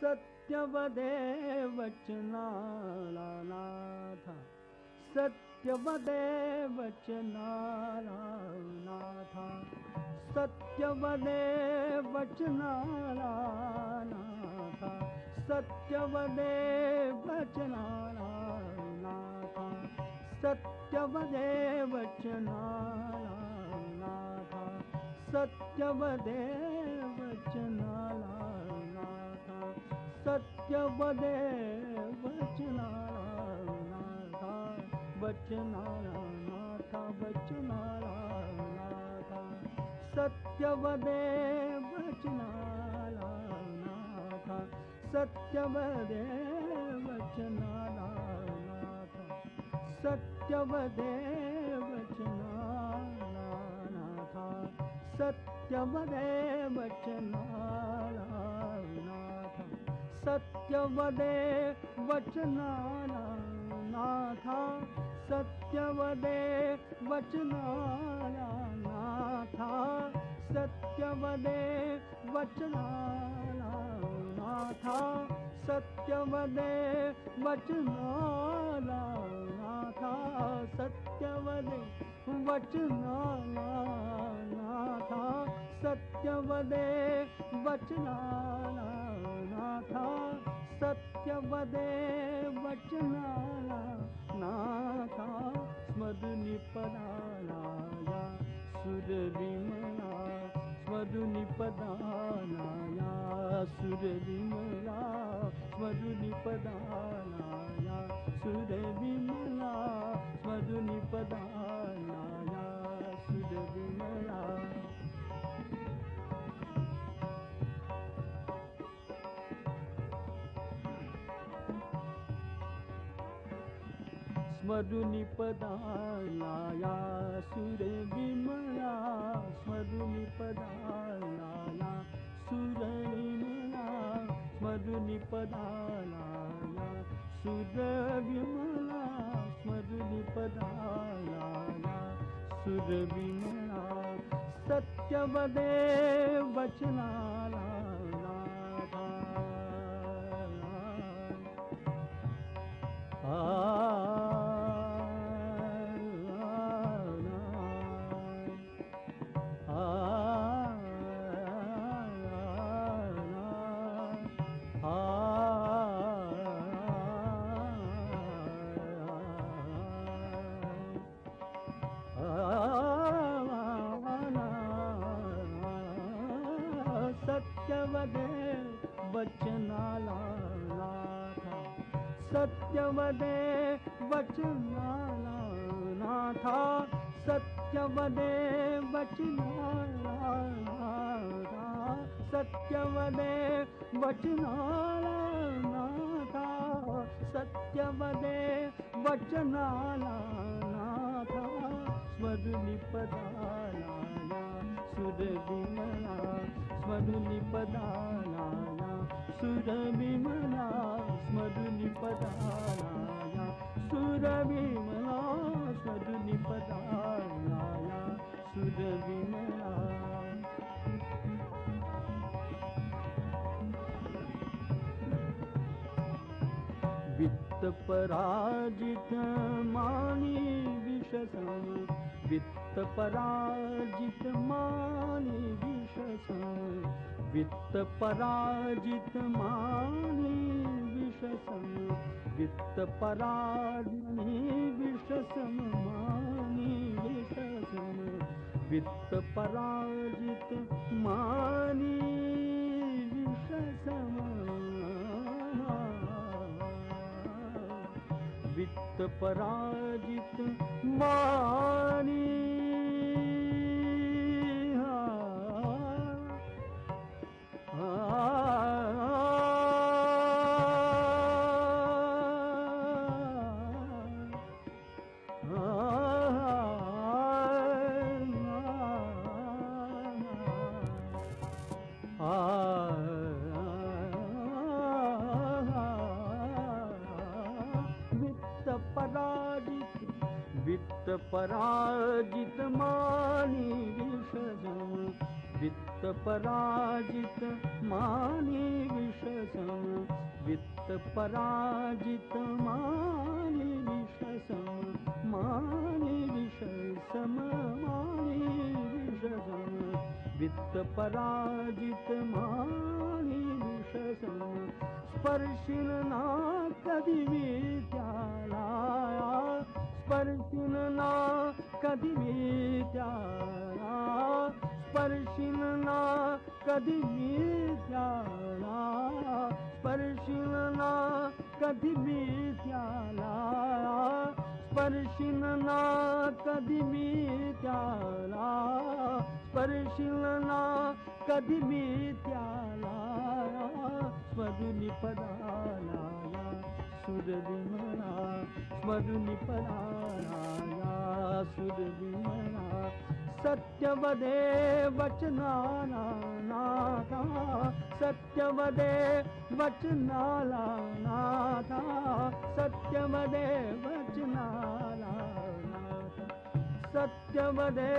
सत्यवदे वचनाला नाथा, सत्यवदे वचनाला नाथा, सत्यवदे वचनाला नाथा, सत्यवदे वचनाला नाथा, सत्यवदे वचनाला नाथा, सत्यवदे वचनाला नाथा, सत्यवदे वचनाला नाथा, वचनाला नाथा, वचनाला नाथा, सत्यवदे वचनाला नाथा, सत्यवदे वचनाला नाथा, सत्यवदे वचनाला नाथा, सत्यवदे वचनाला नाथा, सत्यवदे वचनाला नाथा, सत्यवदे वचनाला नाथा, सत्यवदे वचनाला नाथा, सत्यवदे वचनाला नाथा, सत्यवदे वचनाला नाथा, सत्यवदे वचनाला नाथा, सत्यवदे वचनाला नाथा, स्मदुनिपदाला या सुरविमला, स्मदुनिपदाला या सुरविमला, स्मदुनिपदाला या सुरविमला, स्मदुनिपदाला या सुरविमला. स्मरुनिपदाला या सुरविमला, स्मरुनिपदाला या सुरविमला, स्मरुनिपदाला या सुरविमला, स्मरुनिपदाला या सुरविमला. सत्यवदे वचनाला नाथा, सत्यवदे वचनाला नाथा, सत्यवदे वचनाला नाथा, सत्यवदे वचनाला नाथा, सत्यवदे वचनाला नाथा, सत्यवदे वचनाला नाथा, स्मरुनिपदाला या सुरविमला, स्मरुनिपदाला या सुरविमला, स्मरुनिपदाला या सुरविमला, स्मरुनिपदाला या सुरविमला. वित्त पराजित मानी विषसम, वित्त पराजित मानी विषसम, वित्त पराजित मानी विषसम, वित्त पराजित विषसम मानी विषसम, वित्त पराजित मानी विषसम, वित्त पराजित मानी वित्त पराजित मानी विषसम, वित्त पराजित मानी विषसम, वित्त पराजित मानी विषसम, मानी विषसम, मानी विषसम, वित्त पराजित मानी विषसम, स्पर्शिन ना कधी मी त्याला, स्पर्शिन ना कधी मी त्याला, स्पर्शिन ना कधी मी त्याला, स्पर्शिन ना कधी मी त्याला, स्पर्शिन ना कधी मी त्याला, स्पर्शिन ना कधी मी त्याला, स्वधुनी पदाला सुरविमळा, स्वधुनी पदाला सुरविमळा, सत्यवदे वचनाला नाथा, सत्यवदे वचनाला नाथा, सत्यवदे वचनाला नाथा, सत्यवदे